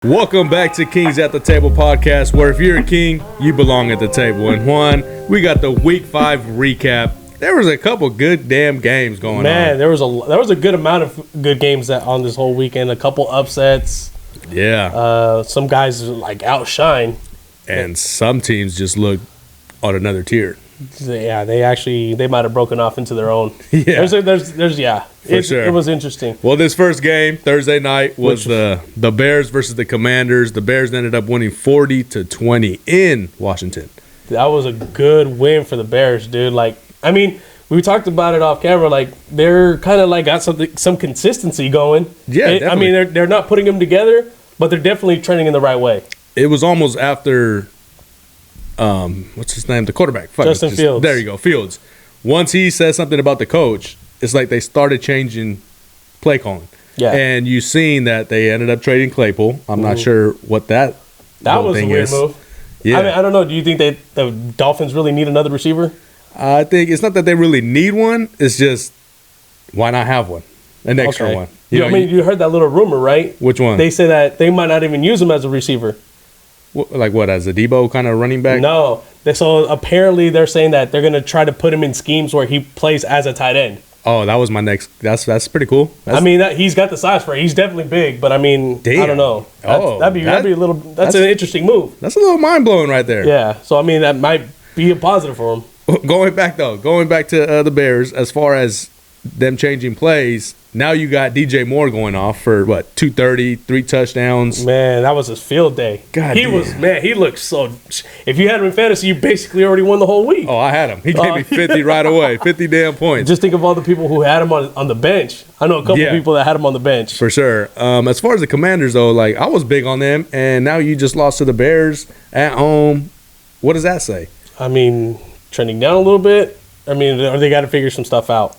Welcome back to Kings at the Table podcast, where if you're a king, you belong at the table. And Juan, we got the Week 5 recap. There was a couple good damn games going on. Man, there was a good amount of good games on this whole weekend. A couple upsets. Yeah. Some guys like outshine. And some teams just look on another tier. Yeah, they might have broken off into their own. Yeah. For sure. It was interesting. Well, this first game, Thursday night, was the Bears versus the Commanders. The Bears ended up winning 40-20 in Washington. That was a good win for the Bears, dude. We talked about it off camera. Like, they're kind of like got some consistency going. Yeah, definitely. They're not putting them together, but they're definitely trending in the right way. It was almost after, what's his name? The quarterback. Justin Fields. There you go, Fields. Once he said something about the coach, it's like they started changing play calling. Yeah. And you seen that they ended up trading Claypool. I'm not sure what that was a weird move. Yeah. I don't know. Do you think the Dolphins really need another receiver? I think it's not that they really need one. It's just, why not have one? An extra one. You heard that little rumor, right? Which one? They say that they might not even use him as a receiver. Like what, as a Debo kind of running back? No. So apparently they're saying that they're going to try to put him in schemes where he plays as a tight end. Oh, that was my next. That's pretty cool. He's got the size for it. He's definitely big, but damn. I don't know. That'd be a little. That's an interesting move. That's a little mind blowing right there. Yeah. So that might be a positive for him. Going back to the Bears, as far as them changing plays, now you got DJ Moore going off for 230, 3 touchdowns. Man, that was his field day. God, he looked so. If you had him in fantasy, you basically already won the whole week. Oh, I had him. He gave me 50 right away, 50 damn points. Just think of all the people who had him on the bench. I know a couple of people that had him on the bench. For sure. As far as the Commanders, though, I was big on them, and now you just lost to the Bears at home. What does that say? Trending down a little bit. Or they got to figure some stuff out.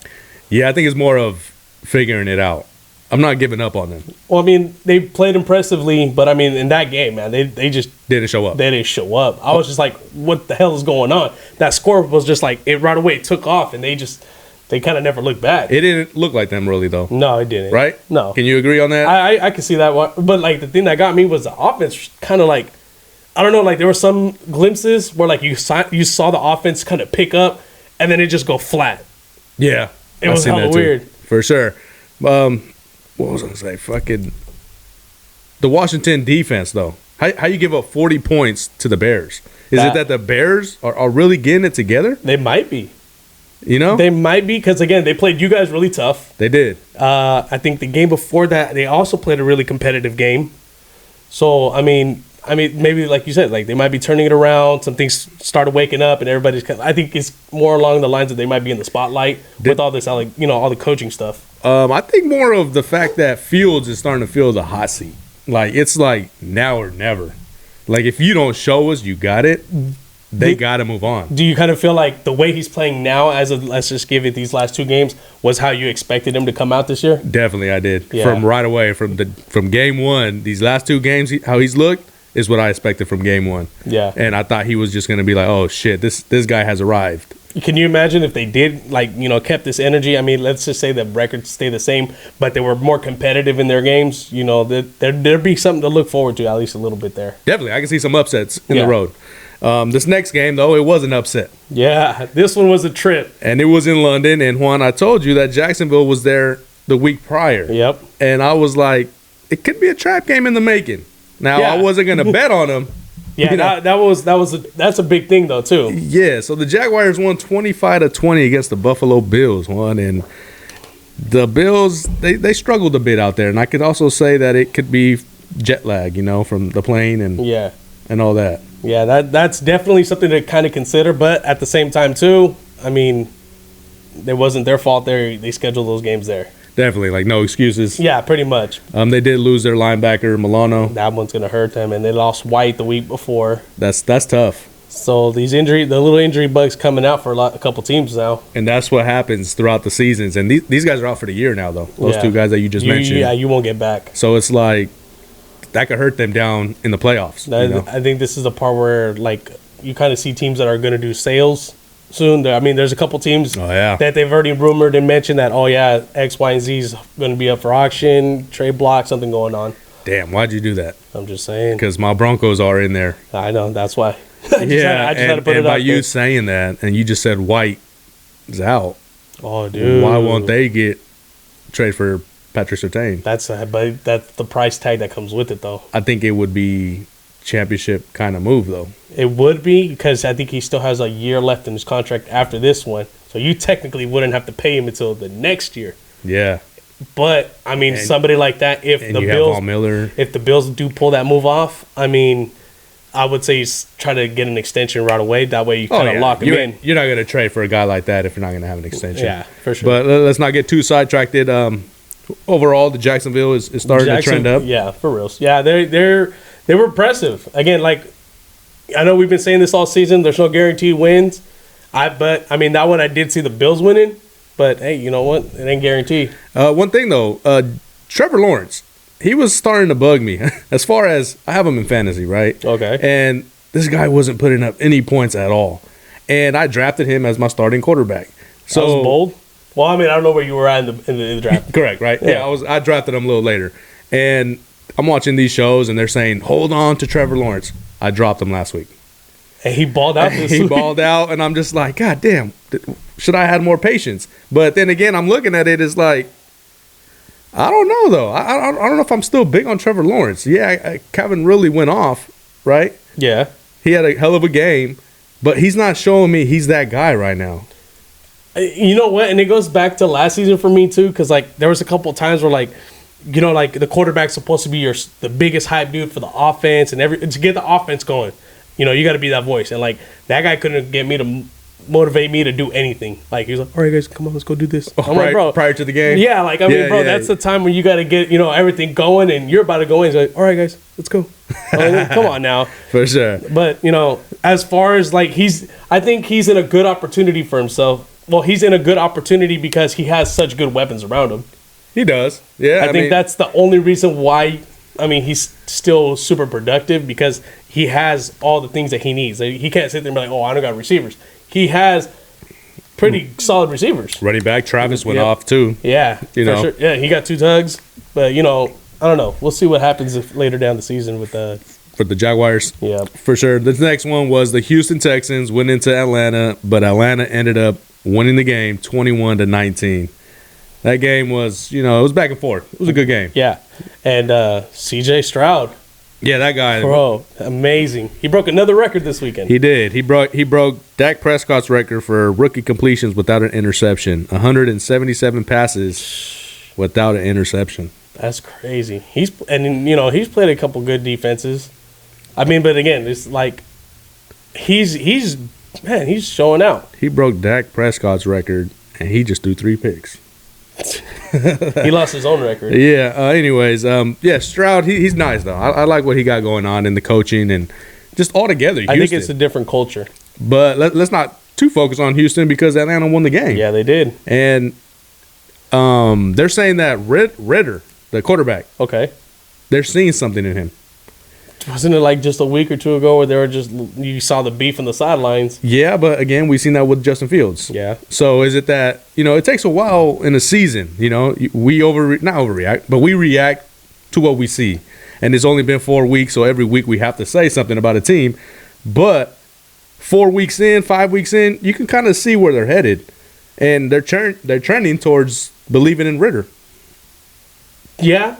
Yeah, I think it's more of figuring it out. I'm not giving up on them. Well, they played impressively, but in that game, man, they just didn't show up. They didn't show up. I was just like, what the hell is going on? That score was just like, it right away took off, and they kind of never looked back. It didn't look like them really, though. No, it didn't. Right? No. Can you agree on that? I can see that one. But the thing that got me was the offense kind of I don't know, there were some glimpses where you saw the offense kind of pick up, and then it just go flat. Yeah. It was hella weird. For sure. What was I going to say? Fucking the Washington defense, though. How you give up 40 points to the Bears? Is it that the Bears are really getting it together? They might be. They might be because, again, they played you guys really tough. They did. I think the game before that, they also played a really competitive game. So, maybe like you said, they might be turning it around. Some things started waking up, and everybody's. I think it's more along the lines that they might be in the spotlight with all this, all the coaching stuff. I think more of the fact that Fields is starting to feel the hot seat. It's now or never. If you don't show us you got it, they got to move on. Do you kind of feel like the way he's playing now, let's just give it these last 2 games, was how you expected him to come out this year? Definitely, I did. Yeah. From right away, from game 1, these last 2 games, how he's looked is what I expected from game 1. Yeah. And I thought he was just going to be like, oh, shit, this guy has arrived. Can you imagine if they did, kept this energy? Let's just say the records stay the same, but they were more competitive in their games. There'd be something to look forward to, at least a little bit there. Definitely. I can see some upsets in the road. This next game, though, it was an upset. Yeah, this one was a trip. And it was in London. And, Juan, I told you that Jacksonville was there the week prior. Yep. And I was like, it could be a trap game in the making. Now, I wasn't going to bet on them. Yeah, that's a big thing, though, too. Yeah, so the Jaguars won 25-20 against the Buffalo Bills, and the Bills, they struggled a bit out there. And I could also say that it could be jet lag, from the plane and all that. Yeah, that's definitely something to kind of consider. But at the same time, too, it wasn't their fault they scheduled those games there. Definitely, no excuses. Yeah, pretty much. They did lose their linebacker, Milano. That one's going to hurt them, and they lost White the week before. That's tough. So the little injury bugs coming out for a couple teams now. And that's what happens throughout the seasons. And these guys are out for the year now, though. Those 2 guys that you just mentioned. Yeah, you won't get back. So it's that could hurt them down in the playoffs. I think this is the part where, you kind of see teams that are going to do sales soon. There's a couple teams that they've already rumored and mentioned that, X, Y, and Z is going to be up for auction, trade block, something going on. Damn, why'd you do that? I'm just saying. Because my Broncos are in there. I know, that's why. I just had to put it out by you saying that, and you just said White is out. Oh, dude. Why won't they get trade for Patrick Surtain? But that's the price tag that comes with it, though. I think it would be championship kind of move, though. It would be, because I think he still has a year left in his contract after this one. So you technically wouldn't have to pay him until the next year. Yeah. But I mean, somebody like that, if the Bills do pull that move off, I mean, I would say try to get an extension right away. That way you kind of lock him in. You're not going to trade for a guy like that if you're not going to have an extension. Yeah, for sure. But let's not get too sidetracked. Overall, the Jacksonville is starting to trend up. Yeah, for real. Yeah, they were impressive. Again, like, I know we've been saying this all season. There's no guaranteed wins. But I mean, that one I did see the Bills winning. But hey, you know what? It ain't guaranteed. One thing though, Trevor Lawrence, he was starting to bug me. As far as I have him in fantasy, right? Okay. And this guy wasn't putting up any points at all, and I drafted him as my starting quarterback. So that was bold. Well, I mean, I don't know where you were at in the draft. Correct, right? Yeah, I drafted him a little later, and I'm watching these shows, and they're saying, "Hold on to Trevor Lawrence." I dropped him last week. And he balled out this week. He balled out, and I'm just like, God damn, should I have had more patience? But then again, I'm looking at it as like, I don't know, though. I don't know if I'm still big on Trevor Lawrence. Yeah, Kevin really went off, right? Yeah. He had a hell of a game, but he's not showing me he's that guy right now. You know what? And it goes back to last season for me, too, because, like, there was a couple of times where, like, you know, like, the quarterback's supposed to be the biggest hype dude for the offense and to get the offense going. You know, you got to be that voice. And, like, that guy couldn't get me to motivate me to do anything. Like, he was like, all right, guys, come on, let's go do this. I'm like, bro. Prior to the game? Yeah, like, I mean, bro, that's the time when you got to get, you know, everything going, and you're about to go in. He's like, all right, guys, let's go. Like, come on now. For sure. But, you know, as far as, like, I think he's in a good opportunity for himself. Well, he's in a good opportunity because he has such good weapons around him. He does. Yeah. I think that's the only reason why. I mean, he's still super productive because he has all the things that he needs. Like, he can't sit there and be like, oh, I don't got receivers. He has pretty solid receivers. Running back Travis went off too. Yeah, you know. Sure. Yeah, he got 2 tugs. But, you know, I don't know. We'll see what happens later down the season with for the Jaguars. Yeah. For sure. The next one was the Houston Texans went into Atlanta, but Atlanta ended up winning the game 21-19. That game was, you know, it was back and forth. It was a good game. Yeah. And C.J. Stroud. Yeah, that guy. Bro, amazing. He broke another record this weekend. He did. He broke Dak Prescott's record for rookie completions without an interception. 177 passes without an interception. That's crazy. He's played a couple good defenses. I mean, but again, it's like he's showing out. He broke Dak Prescott's record, and he just threw 3 picks. He lost his own record. Yeah. Anyways, Stroud, he's nice though. I like what he got going on in the coaching and just all together. I think it's a different culture. But let's not too focus on Houston because Atlanta won the game. Yeah, they did. And they're saying that Ritter, the quarterback, they're seeing something in him. Wasn't it like just a week or 2 ago where you saw the beef on the sidelines? Yeah, but again, we've seen that with Justin Fields. Yeah. So is it that, you know, it takes a while in a season, you know, we not overreact, but we react to what we see. And it's only been 4 weeks, so every week we have to say something about a team. But 4 weeks in, 5 weeks in, you can kind of see where they're headed. And they're trending towards believing in Ritter. Yeah.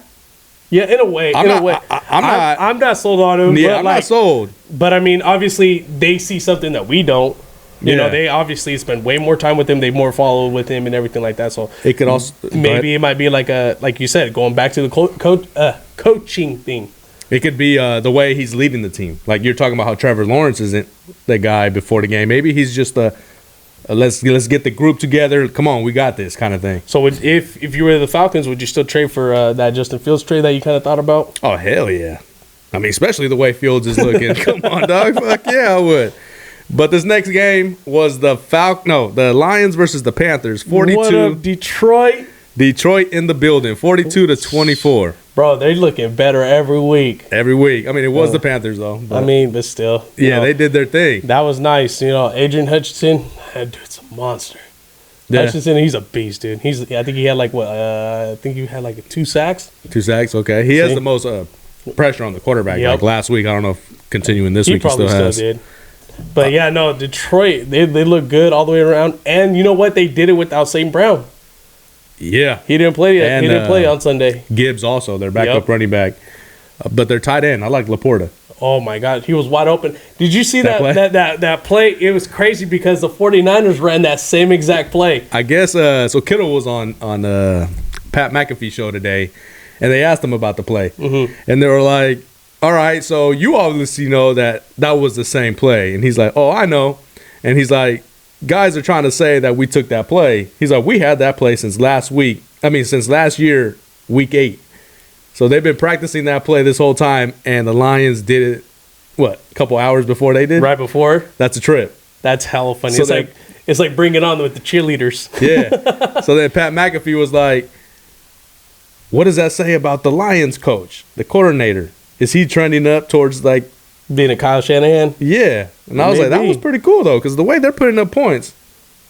Yeah, in a way. I'm not sold on him. Yeah, I'm not sold. But, I mean, obviously, they see something that we don't. You know, they obviously spend way more time with him. They more follow with him and everything like that. So it could also maybe it might be like you said, going back to the coaching thing. It could be the way he's leading the team. Like you're talking about how Trevor Lawrence isn't the guy before the game. Maybe he's just let's get the group together. Come on, we got this kind of thing. So if you were the Falcons, would you still trade for that Justin Fields trade that you kind of thought about? Oh, hell yeah. I mean, especially the way Fields is looking. Come on, dog. Fuck yeah, I would. But this next game was the Lions versus the Panthers. 42. What up, Detroit? Detroit in the building. 42-24. Bro, they're looking better every week. Every week. I mean, it was the Panthers, though. But still. Yeah, they did their thing. That was nice. You know, Adrian Hutchinson, that dude's a monster. Yeah. Hutchinson, he's a beast, dude. I think he had like what? I think he had like 2 sacks. 2 sacks, okay. He has the most pressure on the quarterback. Yep. Like last week, I don't know if continuing this He week he probably still has. did. But yeah, no, Detroit, they look good all the way around. And you know what? They did it without St. Brown. Yeah. He didn't play yet. And, He didn't play on Sunday. Gibbs also, their backup Yep. running back. But their tight end, I like Laporta. Oh my God, he was wide open. Did you see That play? that play? It was crazy because the 49ers ran that same exact play. I guess so. Kittle was on Pat McAfee show today, and they asked him about the play, and they were like, "All right, so you obviously know that was the same play," and he's like, "Oh, I know," and he's like, "Guys are trying to say that we took that play." He's like, "We had that play since last year, week 8." So they've been practicing that play this whole time, and the Lions did it, a couple hours before they did? Right before? That's a trip. That's hella funny. So It's like Bring It On with the cheerleaders. Yeah. So then Pat McAfee was like, what does that say about the Lions coach, the coordinator? Is he trending up towards like Being a Kyle Shanahan. Yeah. And I was like, that was pretty cool though, because the way they're putting up points.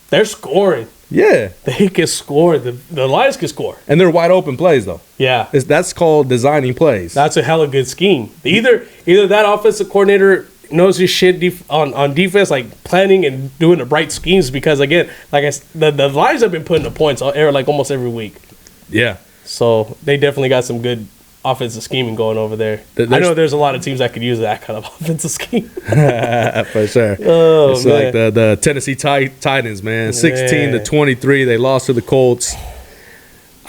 They're scoring. Yeah. They can score. The Lions can score. And they're wide open plays though. Yeah. That's called designing plays. That's a hella good scheme. Either that offensive coordinator knows his shit on defense, like planning and doing the right schemes. Because again, like the Lions have been putting the points like almost every week. Yeah. So they definitely got some good offensive scheming going over there. I know there's a lot of teams that could use that kind of offensive scheme. For sure. Oh, it's man. like the Tennessee Titans, man. 16-23. They lost to the Colts.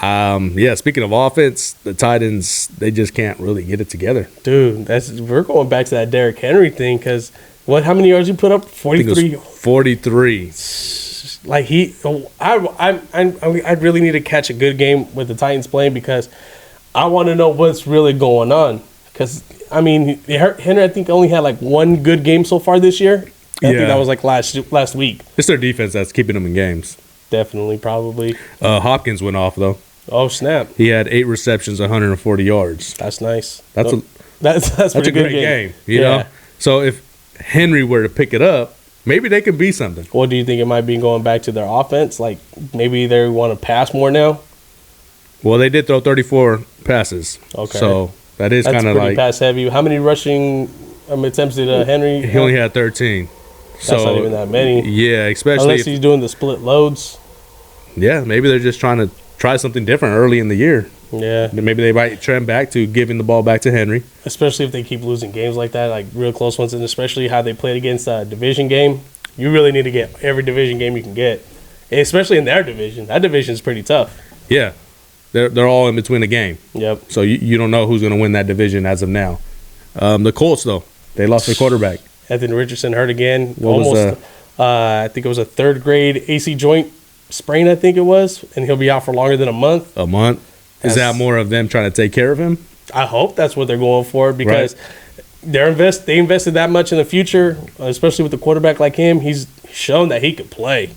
Yeah, speaking of offense, the Titans, they just can't really get it together. Dude, we're going back to that Derrick Henry thing because how many yards he put up? 43. 43. Like I really need to catch a good game with the Titans playing because I want to know what's really going on. Because I mean, Henry I think only had like one good game so far this year. I think that was like last week. It's their defense that's keeping them in games. Definitely, probably. Hopkins went off though. Oh snap! He had 8 receptions, 140 yards. That's nice. That's a great game. You know. So if Henry were to pick it up, maybe they could be something. What do you think it might be going back to their offense? Like maybe they want to pass more now. Well, they did throw 34 passes. Okay. So that's kind of like pass heavy. How many rushing attempts did Henry? He only had 13. That's not even that many. Yeah, especially unless he's doing the split loads. Yeah, maybe they're just trying to try something different early in the year. Yeah. Maybe they might trend back to giving the ball back to Henry. Especially if they keep losing games like that, like real close ones, and especially how they played against a division game. You really need to get every division game you can get, especially in their division. That division is pretty tough. Yeah. They're all in between a game. Yep. So you don't know who's going to win that division as of now. The Colts, though, they lost their quarterback. Anthony Richardson hurt again. I think it was a 3rd grade AC joint sprain, I think it was, and he'll be out for longer than a month. A month? Is that more of them trying to take care of him? I hope that's what they're going for because they invested that much in the future, especially with the quarterback like him. He's shown that he could play.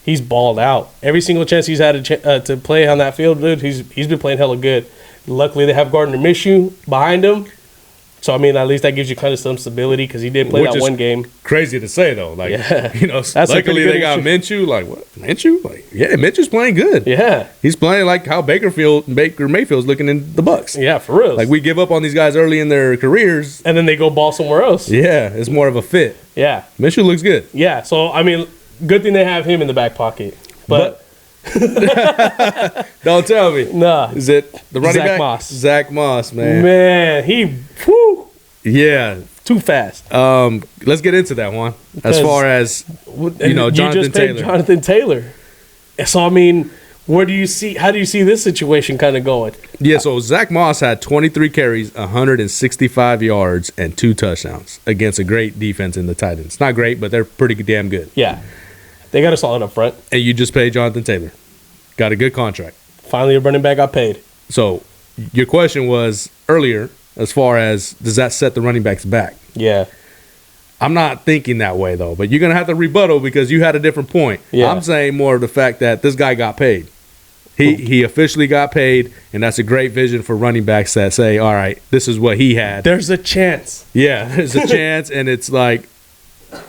He's balled out. Every single chance he's had to play on that field, dude, he's been playing hella good. Luckily, they have Gardner Minshew behind him. So, I mean, at least that gives you kind of some stability because he did play that one game. Crazy to say, though. Like, That's luckily they got Minshew. Like, what? Minshew? Like, yeah, Minshew's playing good. Yeah. He's playing like how Baker Mayfield's looking in the Bucks. Yeah, for real. Like, we give up on these guys early in their careers. And then they go ball somewhere else. Yeah, it's more of a fit. Yeah. Minshew looks good. Yeah, so, I mean, good thing they have him in the back pocket. But don't tell me. Nah. Is it the running back? Zach Moss, man. Man, yeah. Too fast. Let's get into that one. As far as Jonathan Taylor. Jonathan Taylor. So I mean, how do you see this situation kind of going? Yeah, so Zach Moss had 23 carries, 165 yards, and 2 touchdowns against a great defense in the Titans. Not great, but they're pretty damn good. Yeah. They got a solid up front. And you just paid Jonathan Taylor. Got a good contract. Finally, a running back got paid. So your question was earlier, as far as does that set the running backs back? Yeah. I'm not thinking that way, though. But you're going to have to rebuttal because you had a different point. Yeah. I'm saying more of the fact that this guy got paid. He officially got paid, and that's a great vision for running backs that say, all right, this is what he had. There's a chance. Yeah, there's a chance, and it's like,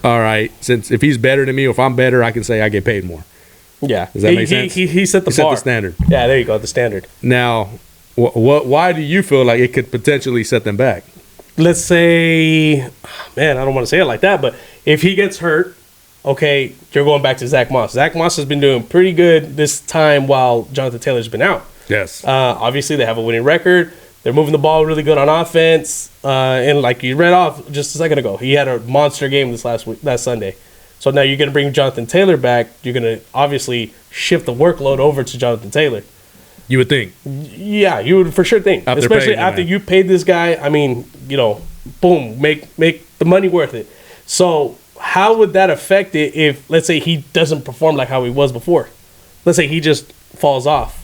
all right, since if he's better than me or if I'm better, I can say I get paid more. Yeah. Does that make sense? He set the bar. Set the standard. Yeah, there you go, the standard. Now, why do you feel like it could potentially set them back? Let's say, man, I don't want to say it like that, but if he gets hurt, okay, you're going back to Zach Moss. Zach Moss has been doing pretty good this time while Jonathan Taylor's been out. Yes. Obviously, they have a winning record. They're moving the ball really good on offense. And like you read off just a second ago, he had a monster game this last Sunday. So now you're going to bring Jonathan Taylor back. You're going to obviously shift the workload over to Jonathan Taylor. You would think. Yeah, you would for sure think. Especially after you paid this guy. I mean, boom, make the money worth it. So how would that affect it if, let's say, he doesn't perform like how he was before? Let's say he just falls off.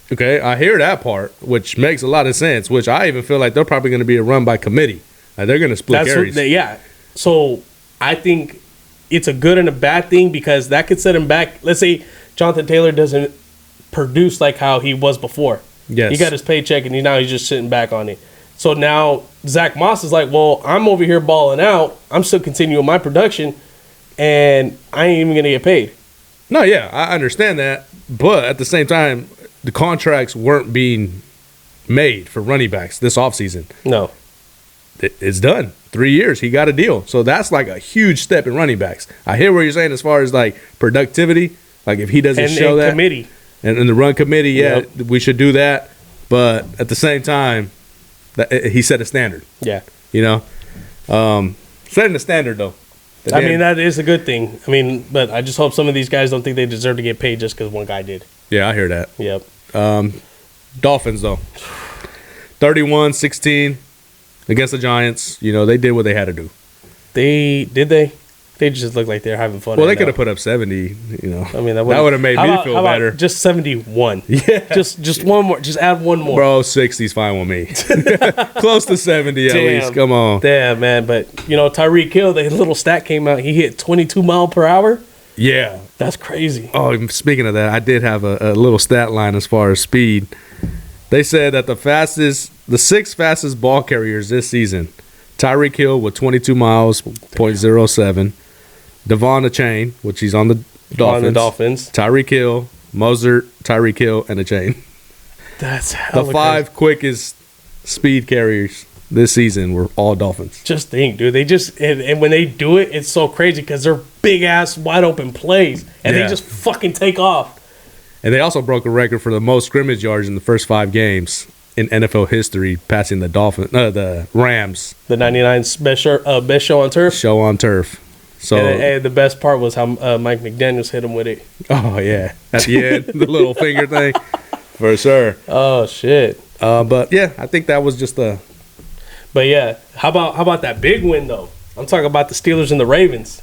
Okay, I hear that part, which makes a lot of sense, which I even feel like they're probably going to be a run by committee. Like they're going to split carries. Yeah. So I think it's a good and a bad thing because that could set him back. Let's say Jonathan Taylor doesn't produce like how he was before. Yes. He got his paycheck and now he's just sitting back on it. So now Zach Moss is like, well, I'm over here balling out. I'm still continuing my production, and I ain't even going to get paid. No, yeah, I understand that. But at the same time, the contracts weren't being made for running backs this offseason. No. It's done. 3 years, he got a deal. So that's like a huge step in running backs. I hear what you're saying as far as like productivity. Like if he doesn't show that. Committee. And in the run committee, we should do that. But at the same time, he set a standard. Yeah. Setting the standard, though. I mean, that is a good thing. I mean, but I just hope some of these guys don't think they deserve to get paid just because one guy did. Yeah, I hear that. Yep. Dolphins, though. 31-16 against the Giants. They did what they had to do. Did they? They just look like they're having fun. Well, they could have put up 70. I mean, that would have made me feel better. Just 71. Yeah. Just one more. Just add one more. Bro, 60's fine with me. Close to 70 at least. Come on. Damn, man. But, Tyreek Hill, the little stat came out. He hit 22 mile per hour. Yeah. That's crazy. Oh, speaking of that, I did have a little stat line as far as speed. They said that the 6 fastest ball carriers this season, Tyreek Hill with 22 miles, .07. Devon the Chain, which he's on the Dolphins. Tyreek Hill, Mozart, Tyreek Hill, and a Chain. That's the 5 quickest speed carriers this season were all Dolphins. Just think, dude. They just and when they do it, it's so crazy because they're big ass wide open plays, and they just fucking take off. And they also broke a record for the most scrimmage yards in the first 5 games in NFL history, passing the Rams. The 99 best show on turf. Show on turf. So and the best part was how Mike McDaniels hit him with it. Oh yeah, at the end, the little finger thing, for sure. Oh shit. But yeah, I think that was just the. But yeah, how about that big win though? I'm talking about the Steelers and the Ravens.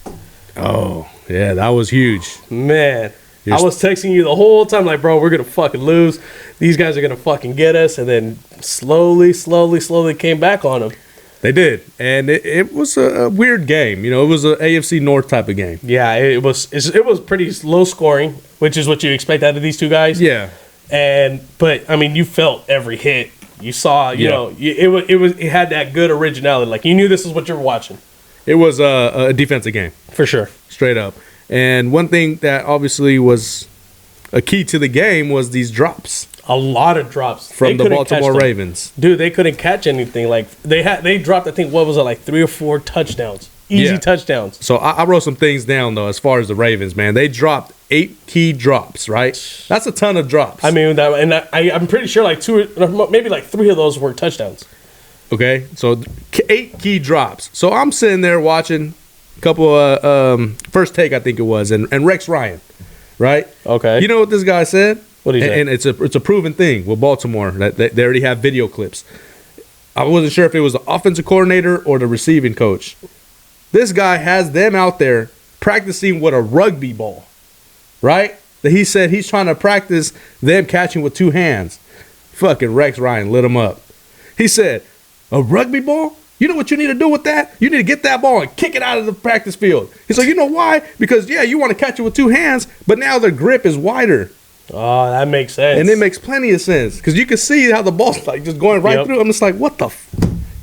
Oh yeah, that was huge. Man, I was texting you the whole time like, bro, we're gonna fucking lose. These guys are gonna fucking get us, and then slowly came back on them. They did, and it was a weird game. It was an AFC North type of game. Yeah, it was pretty low scoring, which is what you expect out of these two guys. Yeah, but I mean, you felt every hit. You saw, it had that good originality. Like you knew this is what you were watching. It was a defensive game for sure, straight up. And one thing that obviously was a key to the game was these drops. A lot of drops from the Baltimore Ravens. Dude, they couldn't catch anything. Like they dropped, I think, what was it, like 3 or 4 touchdowns, easy touchdowns. So I wrote some things down though, as far as the Ravens, man. They dropped 8 key drops, right? That's a ton of drops. I mean, I'm pretty sure like 2, maybe like 3 of those were touchdowns. Okay, so 8 key drops. So I'm sitting there watching a couple of First Take, I think it was, and Rex Ryan, right? Okay. You know what this guy said? What did he say? And it's a proven thing with Baltimore that they already have video clips. I wasn't sure if it was the offensive coordinator or the receiving coach. This guy has them out there practicing with a rugby ball, right? That he said he's trying to practice them catching with 2 hands. Fucking Rex Ryan lit him up. He said, a rugby ball? You know what you need to do with that? You need to get that ball and kick it out of the practice field. He's like, you know why? Because, you want to catch it with 2 hands, but now the grip is wider. Oh, that makes sense. And it makes plenty of sense because you can see how the ball's like just going right through. I'm just like, what the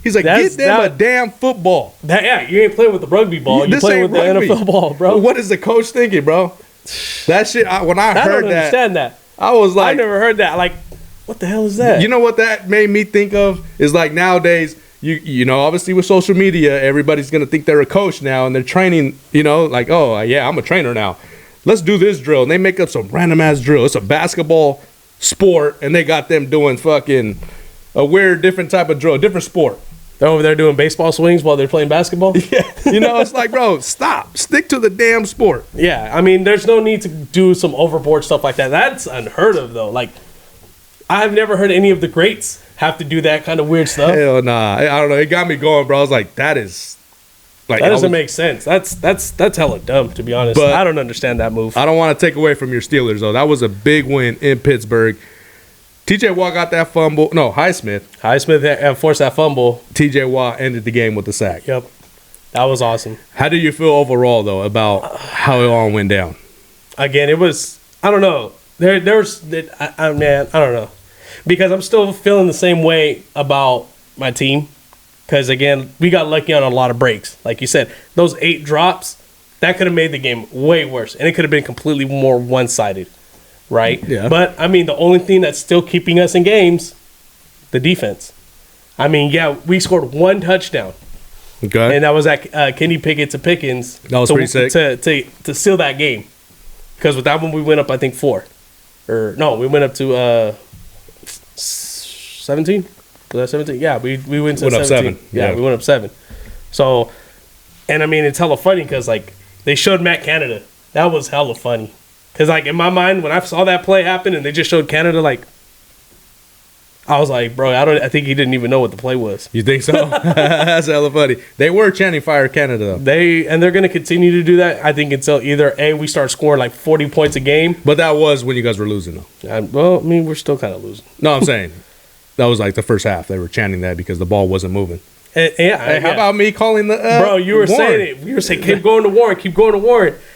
He's like, get them a damn football. You ain't playing with the rugby ball. You're playing with the NFL ball, bro. What is the coach thinking, bro? That shit. When I I heard don't that, understand that. I was like, I never heard that. Like, what the hell is that? you know what that made me think of is like nowadays. You know, obviously with social media, everybody's gonna think they're a coach now, and they're training. You know, like, oh yeah, I'm a trainer now. Let's do this drill, and they make up some random ass drill. It's a basketball sport, and they got them doing fucking a weird, different type of drill, different sport. They're over there doing baseball swings while they're playing basketball. Yeah, you know, it's like, bro, stop, stick to the damn sport. Yeah, I mean, there's no need to do some overboard stuff like that. That's unheard of, though. Like, I've never heard any of the greats have to do that kind of weird stuff. Hell nah, I don't know. It got me going, bro. I was like, that is like That doesn't make sense. That's hella dumb, to be honest. But I don't understand that move. I don't want to take away from your Steelers though. That was a big win in Pittsburgh. TJ Watt got that fumble. No, Highsmith forced that fumble. TJ Watt ended the game with the sack. Yep, that was awesome. How do you feel overall though about how it all went down? Again, it was, I don't know. There's man, I don't know, because I'm still feeling the same way about my team. Because again, we got lucky on a lot of breaks. Like you said, those 8 drops, that could have made the game way worse, and it could have been completely more one-sided, right? Yeah. But I mean, the only thing that's still keeping us in games, the defense. I mean, yeah, we scored 1 touchdown, Okay. and that was at Kenny Pickett to Pickens. That was pretty sick. To seal that game. Because with that one, we went up, I think, 4. Or no, we went up to 17. Was that 17? Yeah, we went to 17. Up 7. Yeah, we went up 7. So, and I mean, it's hella funny because like they showed Matt Canada. That was hella funny. Because like in my mind, when I saw that play happen and they just showed Canada, like I was like, bro, I think he didn't even know what the play was. You think so? That's hella funny. They were chanting "Fire Canada" though. They're gonna continue to do that. I think until either we start scoring like 40 points a game. But that was when you guys were losing though. Well, I mean, we're still kind of losing. No, I'm saying that was like the first half. They were chanting that because the ball wasn't moving. How about me calling the bro? You were Warren? saying it. You were saying keep going to Warren,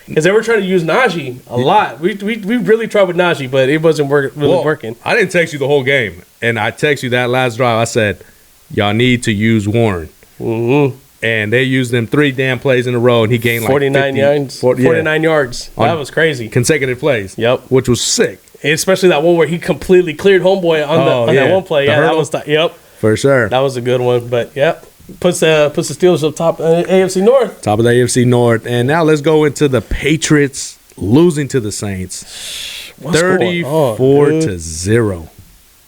because they were trying to use Najee a lot. We really tried with Najee, but it wasn't working. I didn't text you the whole game, and I text you that last drive. I said, y'all need to use Warren. Mm-hmm. And they used them 3 damn plays in a row, and he gained like 49 yards. 49 yards. That was crazy. Consecutive plays. Yep. Which was sick. Especially that one where he completely cleared homeboy on that one play. Yeah, that was for sure. That was a good one. But yep, puts the Steelers up top AFC North. Top of the AFC North. And now let's go into the Patriots losing to the Saints. 34-0.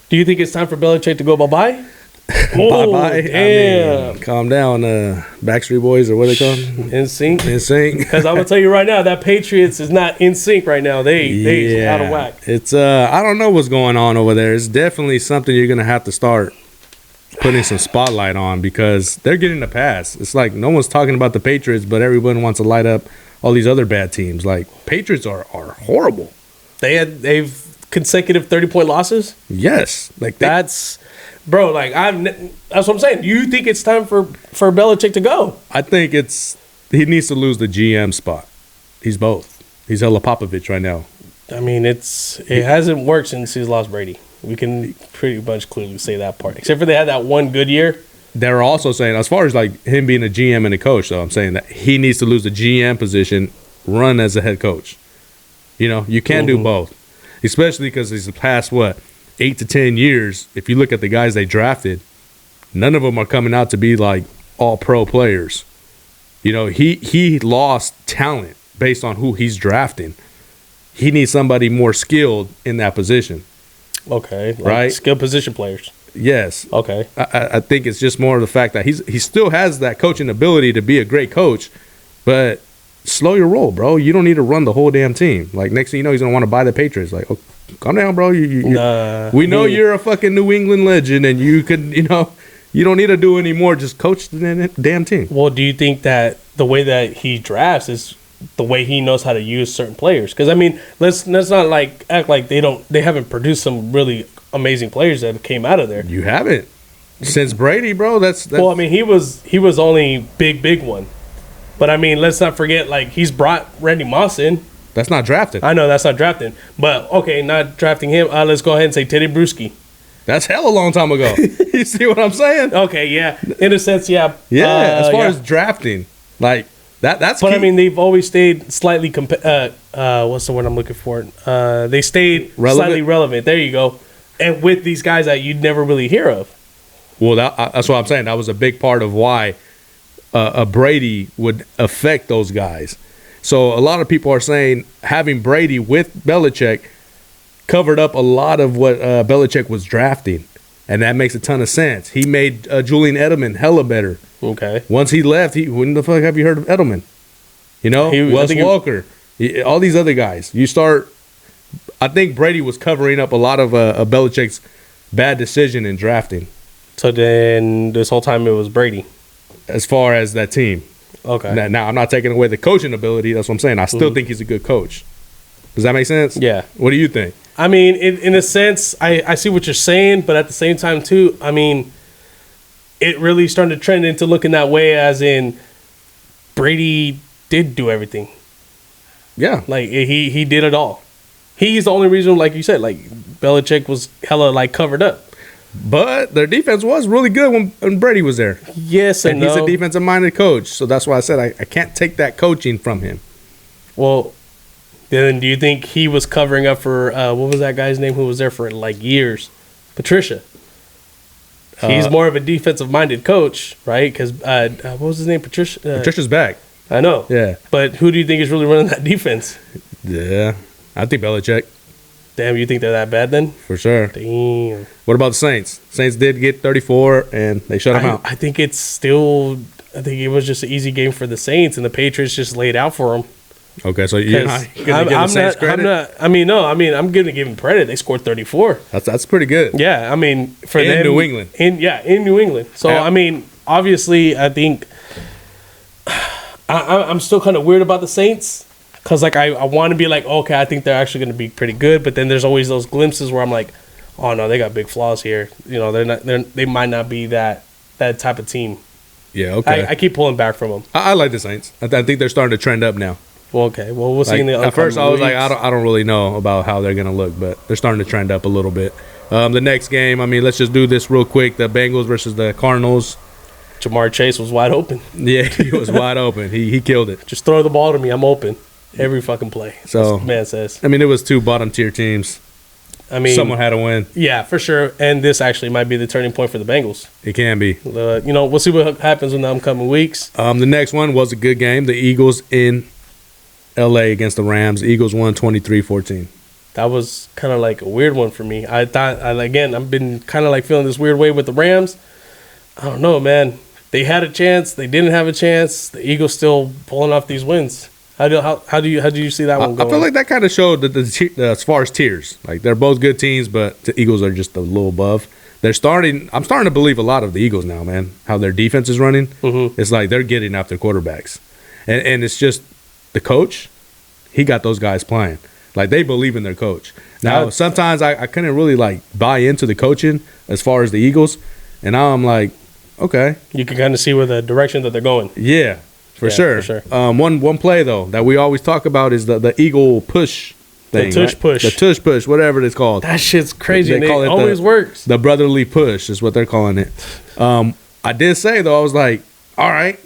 Do you think it's time for Belichick to go bye-bye? Bye-bye. Damn. I mean, calm down, Backstreet Boys, or what they call them? In sync. In sync. Because I'm gonna tell you right now, that Patriots is not in sync right now. They out of whack. It's I don't know what's going on over there. It's definitely something you're gonna have to start putting some spotlight on, because they're getting a pass. It's like no one's talking about the Patriots, but everyone wants to light up all these other bad teams. Like Patriots are horrible. They've consecutive 30-point losses. Yes, like that's. Bro, like that's what I'm saying. Do you think it's time for Belichick to go? I think he needs to lose the GM spot. He's both. He's hella Popovich right now. I mean, it hasn't worked since he's lost Brady. We can pretty much clearly say that part. Except for they had that one good year. They're also saying, as far as like him being a GM and a coach, though, I'm saying that he needs to lose the GM position, run as a head coach. You know, you can't do both, especially because he's past 8 to 10 years, if you look at the guys they drafted, none of them are coming out to be like all pro players. You know, he lost talent based on who he's drafting. He needs somebody more skilled in that position. Okay. Like right? Skilled position players. Yes. Okay. I think it's just more of the fact that he still has that coaching ability to be a great coach, but slow your roll, bro. You don't need to run the whole damn team. Like, next thing you know, he's going to want to buy the Patriots. Like, okay, calm down, bro. We know you're a fucking New England legend, and you could, you don't need to do any more. Just coach the damn team. Well, do you think that the way that he drafts is the way he knows how to use certain players? Because I mean, let's not like act like they haven't produced some really amazing players that came out of there. You haven't since Brady, bro. That's well, I mean, he was only big one, but I mean, let's not forget, like, he's brought Randy Moss in. That's not drafted. I know that's not drafted, but okay, not drafting him. Let's go ahead and say Teddy Bruschi. That's hell a long time ago. You see what I'm saying? Okay, yeah. In a sense, yeah. Yeah, as far as drafting, like, That's But key. I mean, they've always stayed slightly. What's the word I'm looking for? They stayed slightly relevant. There you go. And with these guys that you'd never really hear of. Well, that's what I'm saying. That was a big part of why a Brady would affect those guys. So a lot of people are saying having Brady with Belichick covered up a lot of what Belichick was drafting. And that makes a ton of sense. He made Julian Edelman hella better. Okay. Once he left, when the fuck have you heard of Edelman? You know, Wes Walker, all these other guys. I think Brady was covering up a lot of Belichick's bad decision in drafting. So then this whole time it was Brady. As far as that team. Okay. Now I'm not taking away the coaching ability. That's what I'm saying. I still think he's a good coach. Does that make sense? Yeah. What do you think? I mean, in a sense, I see what you're saying, but at the same time, too, I mean, it really started to trend into looking that way as in Brady did do everything. Yeah. Like, he did it all. He's the only reason, like you said, like, Belichick was hella, like, covered up. But their defense was really good when Brady was there. Yes and no. He's a defensive-minded coach, so that's why I said I can't take that coaching from him. Well, then do you think he was covering up for, what was that guy's name who was there for, like, years? Patricia. He's more of a defensive-minded coach, right? Because, what was his name? Patricia? Patricia's back. I know. Yeah. But who do you think is really running that defense? Yeah. I think Belichick. Damn, you think they're that bad then? For sure. Damn. What about the Saints? Saints did get 34, and they shut them out. I think it's still. I think it was just an easy game for the Saints, and the Patriots just laid out for them. Okay, so you're not going to give the Saints credit? I'm going to give them credit. They scored 34. That's pretty good. Yeah, I mean, for in them. New England. In New England. So, Yeah. I mean, obviously, I think I'm still kind of weird about the Saints. Because, like, I want to be like, okay, I think they're actually going to be pretty good. But then there's always those glimpses where I'm like, oh, no, they got big flaws here. You know, they might not be that type of team. Yeah, okay. I keep pulling back from them. I like the Saints. I think they're starting to trend up now. Well, okay. Well, we'll see in the At first, I was like, weeks. I don't really know about how they're going to look, but they're starting to trend up a little bit. The next game, I mean, let's just do this real quick. The Bengals versus the Cardinals. Jamar Chase was wide open. Yeah, he was wide open. He killed it. Just throw the ball to me. I'm open. Every fucking play. So, man says. I mean, it was two bottom-tier teams. I mean, someone had to win. Yeah, for sure. And this actually might be the turning point for the Bengals. It can be. We'll see what happens in the upcoming weeks. The next one was a good game. The Eagles in L.A. against the Rams. The Eagles won 23-14. That was kind of like a weird one for me. I thought, I've been kind of like feeling this weird way with the Rams. I don't know, man. They had a chance. They didn't have a chance. The Eagles still pulling off these wins. How do you see that one going? I feel like that kind of showed as far as tiers. Like, they're both good teams, but the Eagles are just a little above. I'm starting to believe a lot of the Eagles now, man. How their defense is running. Mm-hmm. It's like they're getting after quarterbacks. And it's just the coach, he got those guys playing. Like, they believe in their coach. Now, sometimes I couldn't really, like, buy into the coaching as far as the Eagles. And now I'm like, okay. You can kind of see where the direction that they're going. Yeah. For sure. One play, though, that we always talk about is the Eagle push thing. The tush push. The tush push, whatever it's called. That shit's crazy. They call it always works. The brotherly push is what they're calling it. I did say, though, I was like, all right,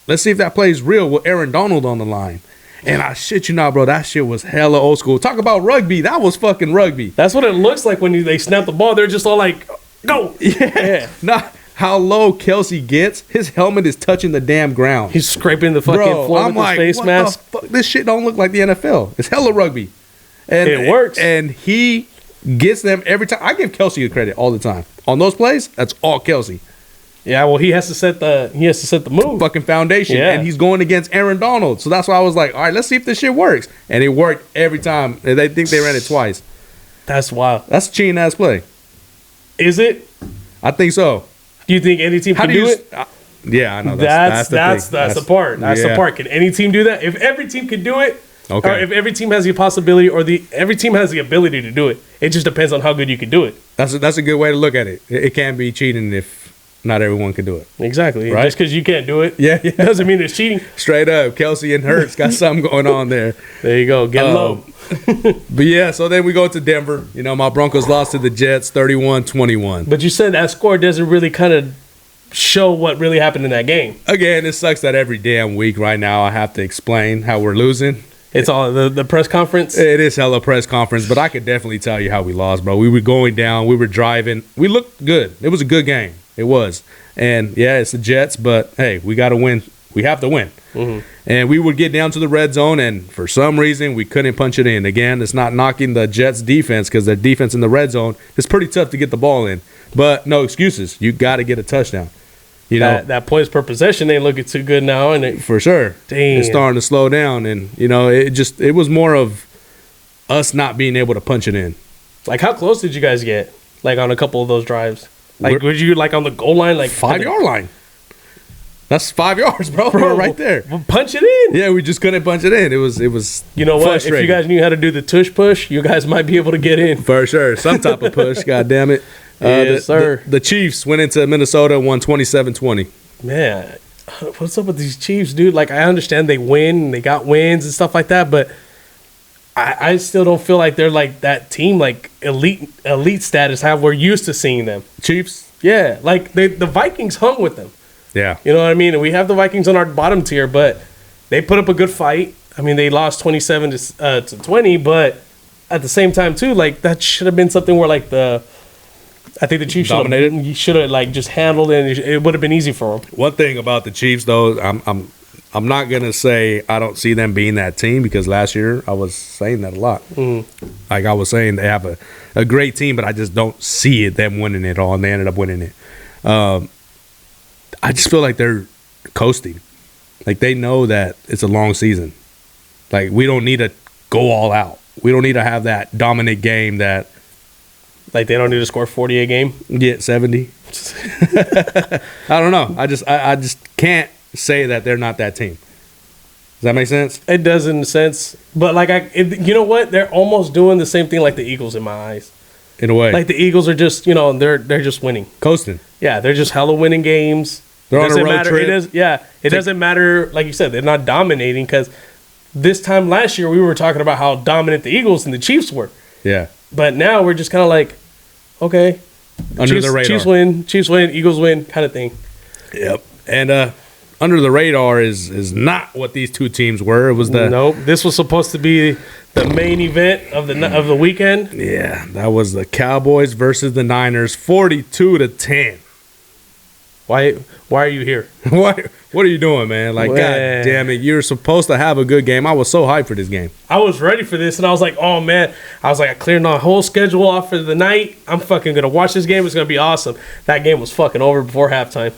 let's see if that plays real with Aaron Donald on the line. And I shit you not, bro, that shit was hella old school. Talk about rugby. That was fucking rugby. That's what it looks like when they snap the ball. They're just all like, go. Yeah. Nah. How low Kelsey gets, his helmet is touching the damn ground. He's scraping the fucking floor with his face mask. What the fuck? This shit don't look like the NFL. It's hella rugby. And it works. And he gets them every time. I give Kelsey the credit all the time. On those plays, that's all Kelsey. Yeah, well, he has to set the move. Fucking foundation. Yeah. And he's going against Aaron Donald. So that's why I was like, all right, let's see if this shit works. And it worked every time. And they think they ran it twice. That's wild. That's a cheating ass play. Is it? I think so. Do you think any team can do it? Yeah, I know. That's the part. That's the part. Can any team do that? If every team could do it, okay. Or if every team has the possibility, or every team has the ability to do it, it just depends on how good you can do it. That's a good way to look at it. It can be cheating if not everyone can do it. Exactly. Right? Just because you can't do it, yeah, doesn't mean it's cheating. Straight up, Kelsey and Hurts got something going on there. There you go. Get low. But yeah, so then we go to Denver. My Broncos lost to the Jets 31-21. But you said that score doesn't really kind of show what really happened in that game. Again, it sucks that every damn week right now I have to explain how we're losing. It's all the press conference. It is hella press conference, but I could definitely tell you how we lost, bro. We were going down. We were driving. We looked good. It was a good game. It was. And, yeah, it's the Jets, but, hey, we got to win. We have to win. Mm-hmm. And we would get down to the red zone, and for some reason, we couldn't punch it in. Again, it's not knocking the Jets' defense because their defense in the red zone is pretty tough to get the ball in. But no excuses. You got to get a touchdown. You know, that points per possession ain't looking too good now, and for sure, it's starting to slow down, and it was more of us not being able to punch it in. Like, how close did you guys get? Like on a couple of those drives, like were you like on the goal line, like 5-yard line? That's 5 yards, bro, right there. Punch it in. Yeah, we just couldn't punch it in. It was. You know what? If you guys knew how to do the tush push, you guys might be able to get in for sure. Some type of push. God damn it. Yes, sir. The Chiefs went into Minnesota and won 27-20. Man, what's up with these Chiefs, dude? Like, I understand they win, they got wins and stuff like that, but I still don't feel like they're like that team, like elite status, how we're used to seeing them. Chiefs? Yeah, like the Vikings hung with them. Yeah. You know what I mean? And we have the Vikings on our bottom tier, but they put up a good fight. I mean, they lost 27 to 20, but at the same time, too, like, that should have been something where, like, I think the Chiefs should have like just handled it, and it would have been easy for them. One thing about the Chiefs, though, I'm not gonna say I don't see them being that team, because last year I was saying that a lot. Mm-hmm. Like, I was saying they have a great team, but I just don't see it them winning it all, and they ended up winning it. I just feel like they're coasting. Like, they know that it's a long season. Like, we don't need to go all out. We don't need to have that dominant game that. Like, they don't need to score 40 a game? Yeah, 70. I don't know. I just can't say that they're not that team. Does that make sense? It does in a sense. But, like, you know what? They're almost doing the same thing like the Eagles in my eyes. In a way. Like, the Eagles are just, they're just winning. Coasting. Yeah, they're just hella winning games. They're on a road trip. It doesn't matter, like you said, they're not dominating, because this time last year we were talking about how dominant the Eagles and the Chiefs were. Yeah. But now we're just kind of like, okay, under the radar. Chiefs win, Eagles win, kind of thing. Yep. And under the radar is not what these two teams were. It was nope. This was supposed to be the main event of the weekend. Yeah, that was the Cowboys versus the Niners, 42-10. Why are you here? What are you doing, man? Like, God damn it, you're supposed to have a good game. I was so hyped for this game. I was ready for this, and I was like, oh, man. I cleared my whole schedule off for the night. I'm fucking going to watch this game. It's going to be awesome. That game was fucking over before halftime.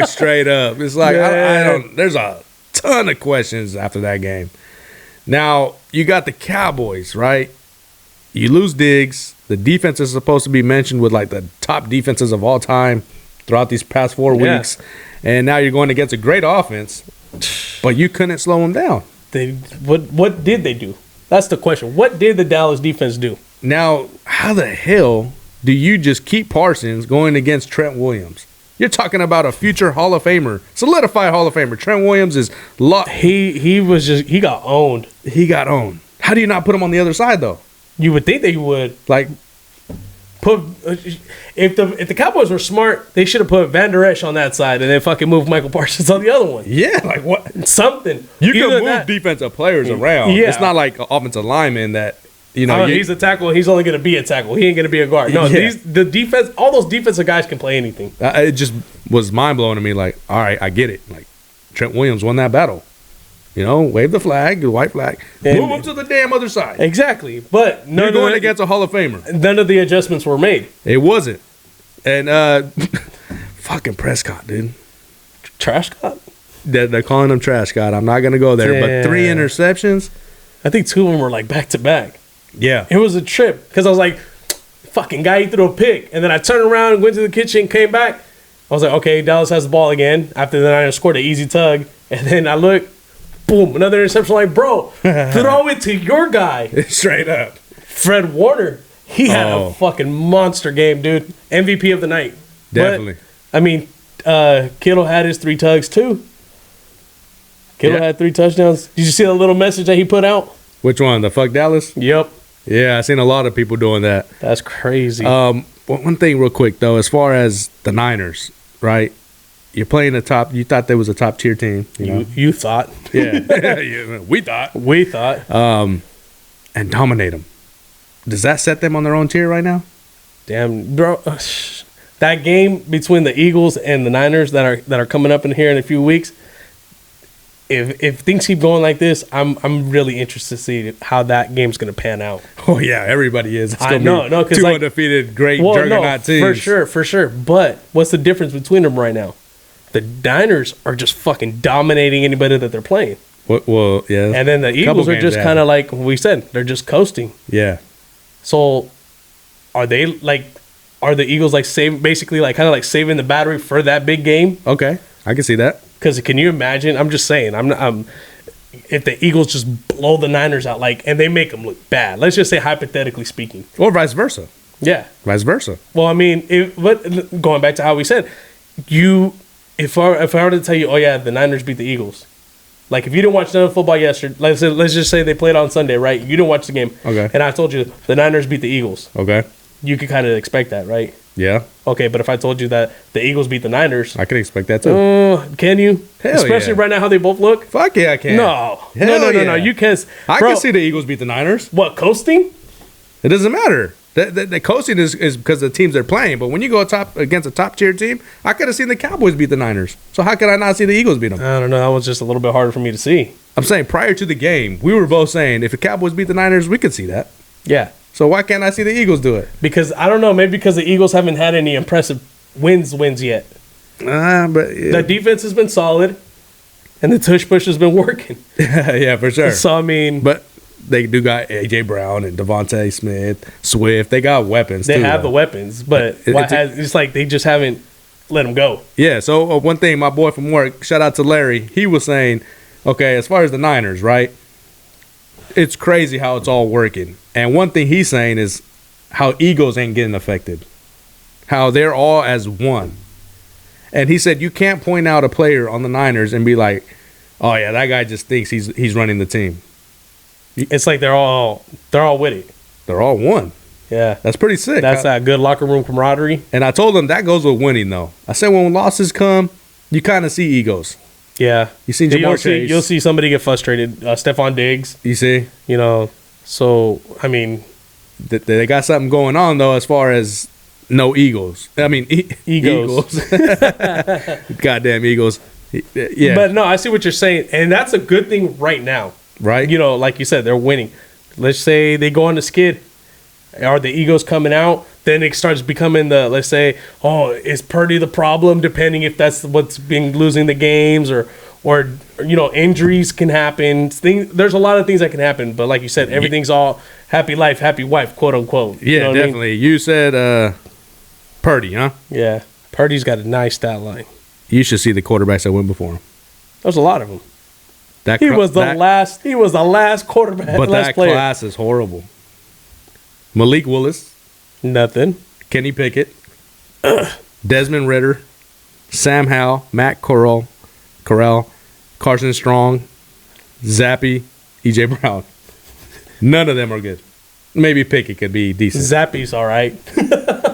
Straight up. It's like, I don't, there's a ton of questions after that game. Now, you got the Cowboys, right? You lose Diggs. The defense is supposed to be mentioned with, like, the top defenses of all time throughout these past 4 weeks. And now you're going against a great offense, but you couldn't slow them down. What did they do? That's the question. What did the Dallas defense do? Now, how the hell do you just keep Parsons going against Trent Williams? You're talking about a future Hall of Famer, solidified Hall of Famer. Trent Williams is he got owned. He got owned. How do you not put him on the other side, though? You would think they would. Like, if the Cowboys were smart, they should have put Van Der Esch on that side and then fucking move Michael Parsons on the other one. Yeah, like what? Something. You can move defensive players around. Yeah. It's not like an offensive lineman that, he's a tackle. He's only going to be a tackle. He ain't going to be a guard. No, the defense, all those defensive guys can play anything. It just was mind-blowing to me. Like, all right, I get it. Like, Trent Williams won that battle. Wave the flag, the white flag. Move him to the damn other side. Exactly. But you're going against a Hall of Famer. None of the adjustments were made. It wasn't. And fucking Prescott, dude. Trash Scott? They're calling him Trash Scott. I'm not going to go there. Damn. But 3 interceptions. I think 2 of them were like back-to-back. Yeah. It was a trip. Because I was like, fucking guy, he threw a pick. And then I turned around and went to the kitchen, came back. I was like, okay, Dallas has the ball again. After the Niners scored an easy tug. And then I look. Boom, another interception. Like, bro, throw it to your guy. Straight up. Fred Warner. He had a fucking monster game, dude. MVP of the night. Definitely. But, I mean, Kittle had his 3 tugs, too. Kittle had 3 touchdowns. Did you see the little message that he put out? Which one? The fuck Dallas? Yep. Yeah, I've seen a lot of people doing that. That's crazy. One thing real quick, though, as far as the Niners, right? You're playing the top. You thought there was a top tier team. You thought. Yeah. Yeah, we thought. We thought. And dominate them. Does that set them on their own tier right now? Damn, bro. That game between the Eagles and the Niners that are coming up in here in a few weeks. If things keep going like this, I'm really interested to see how that game's going to pan out. Oh yeah, everybody is. It's I know, no, because two undefeated, great juggernaut teams. For sure. But what's the difference between them right now? The Niners are just fucking dominating anybody that they're playing. Well, yeah. And then the Eagles are just kind of like we said, they're just coasting. Yeah. So, are the Eagles like saving the battery for that big game? Okay, I can see that. Because can you imagine? I'm just saying. If the Eagles just blow the Niners out, and they make them look bad. Let's just say hypothetically speaking, or vice versa. Yeah, vice versa. Well, I mean, but going back to how we said, if I were to tell you, oh yeah, the Niners beat the Eagles. Like if you didn't watch none of football yesterday, let's just say they played on Sunday, right? You didn't watch the game, okay? And I told you the Niners beat the Eagles, okay? You could kind of expect that, right? Yeah. Okay, but if I told you that the Eagles beat the Niners, I could expect that too. Can you? Hell Especially right now how they both look. Fuck yeah, I can. No. You can't. I can see the Eagles beat the Niners. What, coasting? It doesn't matter. The coasting is because of the teams they're playing. But when you go against a top tier team, I could have seen the Cowboys beat the Niners. So how could I not see the Eagles beat them? I don't know. That was just a little bit harder for me to see. I'm saying prior to the game, we were both saying if the Cowboys beat the Niners, we could see that. Yeah. So why can't I see the Eagles do it? Because I don't know, maybe because the Eagles haven't had any impressive wins yet. But the defense has been solid, and the tush push has been working. Yeah, for sure. So I mean, but they do got AJ Brown and Devontae Smith, Swift. They got weapons. They have the weapons, but it's like they just haven't let them go. Yeah. So one thing, my boy from work, shout out to Larry. He was saying, okay, as far as the Niners, right? It's crazy how it's all working. And one thing he's saying is how Eagles ain't getting affected. How they're all as one. And he said you can't point out a player on the Niners and be like, oh yeah, that guy just thinks he's running the team. It's like they're all with it. They're all one. Yeah. That's pretty sick. That's that good locker room camaraderie. And I told him that goes with winning though. I said when losses come, you kind of see egos. Yeah. You see Jamar Chase. You'll see somebody get frustrated. Stephon Diggs. You see? So, I mean. They got something going on, though, as far as no Eagles. I mean, Eagles. Goddamn Eagles. Yeah. But, no, I see what you're saying. And that's a good thing right now. Right. Like you said, they're winning. Let's say they go on the skid. Are the Eagles coming out? Then it starts becoming let's say, oh, is Purdy the problem? Depending if that's what's been losing the games or injuries can happen. There's a lot of things that can happen. But like you said, everything's all happy life, happy wife, quote unquote. Yeah, definitely. I mean? You said Purdy, huh? Yeah. Purdy's got a nice stat line. You should see the quarterbacks that went before him. There's a lot of them. He was the last quarterback. But that class is horrible. Malik Willis. Nothing. Kenny Pickett. Desmond Ridder. Sam Howell. Matt Corral. Carson Strong. Zappy. E.J. Brown. None of them are good. Maybe Pickett could be decent. Zappy's all right.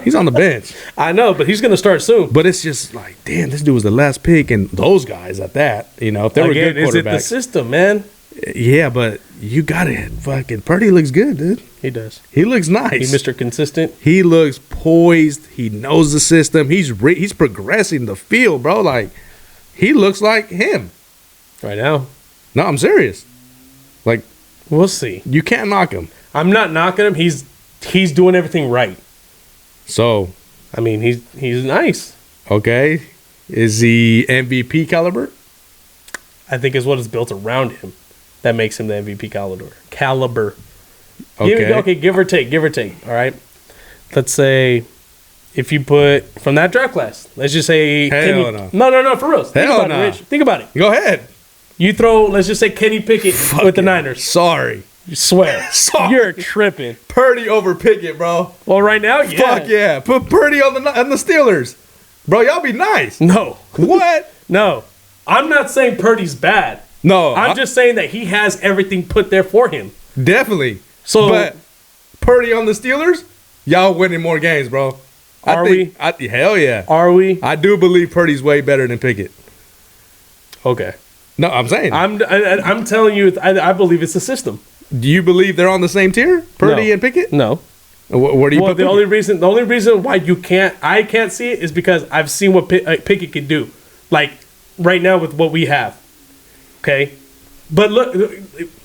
He's on the bench. I know, but he's going to start soon. But it's just like, damn, this dude was the last pick, and those guys at that, if they were good quarterbacks. Is it the system, man? Yeah, but you got it. Fucking Purdy looks good, dude. He does. He looks nice. He's Mr. Consistent. He looks poised. He knows the system. He's progressing the field, bro. Like, he looks like him. Right now. No, I'm serious. Like, we'll see. You can't knock him. I'm not knocking him. He's doing everything right. So, I mean, he's nice. Okay. Is he MVP caliber? I think it's what is built around him that makes him the MVP caliber. Okay. Give or take. All right. Let's say if you put from that draft class, let's just say no, for real. Think about it, Rich. Think about it. Go ahead. You throw, let's just say Kenny Pickett with the Niners. Sorry. You swear. You're tripping. Purdy over Pickett, bro. Well, right now, yeah. Fuck yeah. Put Purdy on the Steelers. Bro, y'all be nice. No. What? No. I'm not saying Purdy's bad. No. I'm just saying that he has everything put there for him. Definitely. So, but Purdy on the Steelers, y'all winning more games, bro. Hell yeah. Are we? I do believe Purdy's way better than Pickett. Okay. No, I'm saying. I'm telling you, I believe it's a system. Do you believe they're on the same tier, Purdy and Pickett? No. Where do you put the only reason why I can't see it is because I've seen what Pickett can do, like right now with what we have. Okay, but look,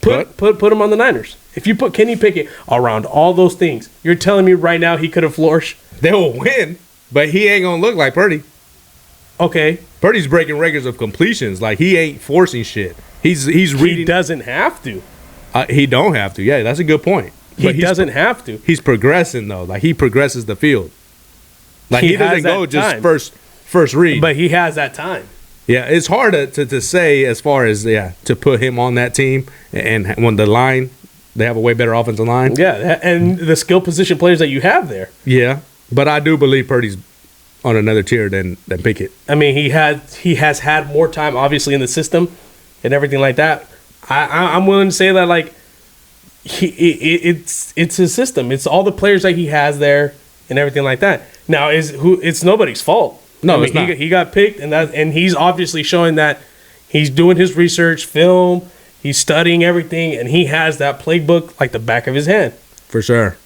put him on the Niners. If you put Kenny Pickett around all those things, you're telling me right now he could have flourished. They will win, but he ain't gonna look like Purdy. Okay, Purdy's breaking records of completions. Like he ain't forcing shit. He's reading. He doesn't have to. He don't have to. Yeah, that's a good point. He doesn't have to. He's progressing though. Like he progresses the field. Like he doesn't go just first read. But he has that time. Yeah, it's hard to say as far as to put him on that team and when the line they have a way better offensive line. Yeah, and the skill position players that you have there. Yeah, but I do believe Purdy's on another tier than Pickett. I mean, he has had more time obviously in the system and everything like that. I'm willing to say that like. It's his system. It's all the players that he has there and everything like that. Now it's nobody's fault. No, it's not. He got picked and he's obviously showing that he's doing his research, film, he's studying everything, and he has that playbook like the back of his hand. For sure.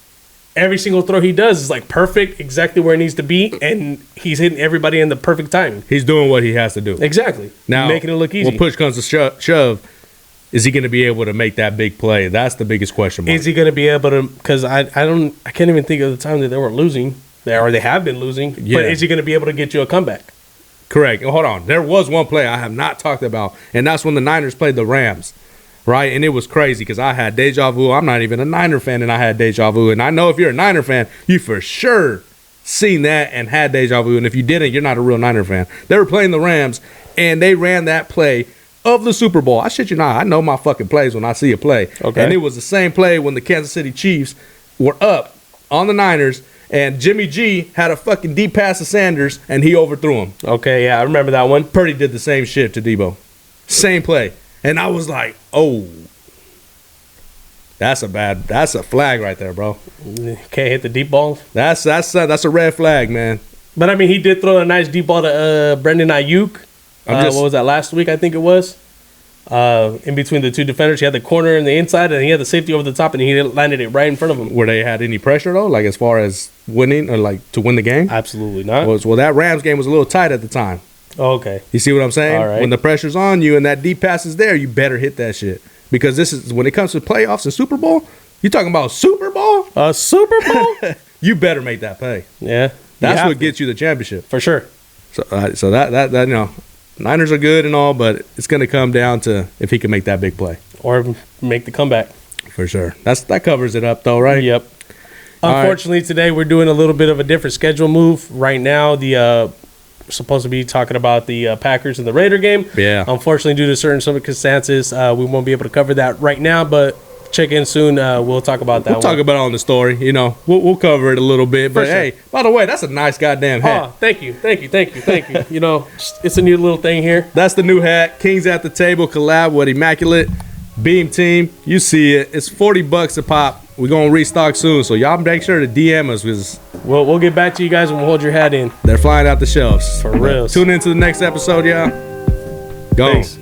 Every single throw he does is like perfect, exactly where it needs to be, and he's hitting everybody in the perfect timing. He's doing what he has to do. Exactly. Now making it look easy. When push comes to shove. Is he going to be able to make that big play? That's the biggest question mark. Is he going to be able to? Because I can't even think of the time that they weren't losing, or they have been losing. Yeah. But is he going to be able to get you a comeback? Correct. Hold on. There was one play I have not talked about, and that's when the Niners played the Rams, right? And it was crazy because I had deja vu. I'm not even a Niner fan, and I had deja vu. And I know if you're a Niner fan, you for sure seen that and had deja vu. And if you didn't, you're not a real Niner fan. They were playing the Rams, and they ran that play of the Super Bowl. I shit you not. I know my fucking plays when I see a play. Okay. And it was the same play when the Kansas City Chiefs were up on the Niners, and Jimmy G had a fucking deep pass to Sanders, and he overthrew him. Okay, yeah, I remember that one. Purdy did the same shit to Debo. Same play. And I was like, oh, that's a flag right there, bro. Can't hit the deep balls? That's a red flag, man. But, I mean, he did throw a nice deep ball to Brandon Ayuk. What was that, last week, I think it was? In between the two defenders, he had the corner and the inside, and he had the safety over the top, and he landed it right in front of him. Were they had any pressure, though, like as far as winning or like to win the game? Absolutely not. Well, that Rams game was a little tight at the time. Okay. You see what I'm saying? All right. When the pressure's on you and that deep pass is there, you better hit that shit. Because this is when it comes to playoffs and Super Bowl, you talking about Super Bowl? A Super Bowl? You better make that play. Yeah. That's what gets you the championship. For sure. So that you know, Niners are good and all, but it's going to come down to if he can make that big play. Or make the comeback. For sure. That covers it up, though, right? Yep. Unfortunately, today we're doing a little bit of a different schedule move. Right now, we're supposed to be talking about the Packers and the Raider game. Yeah. Unfortunately, due to certain circumstances, we won't be able to cover that right now, but check in soon. We'll talk about that. We'll talk about it on the story. You know, we'll cover it a little bit. But hey, by the way, that's a nice goddamn hat. Oh, thank you. You know, it's a new little thing here. That's the new hat. Kings at the Table collab with Immaculate Beam Team. You see it. It's $40 a pop. We're gonna restock soon, so y'all make sure to DM us because we'll get back to you guys and we'll hold your hat in. They're flying out the shelves. For real. Tune into the next episode, y'all. Go. Thanks.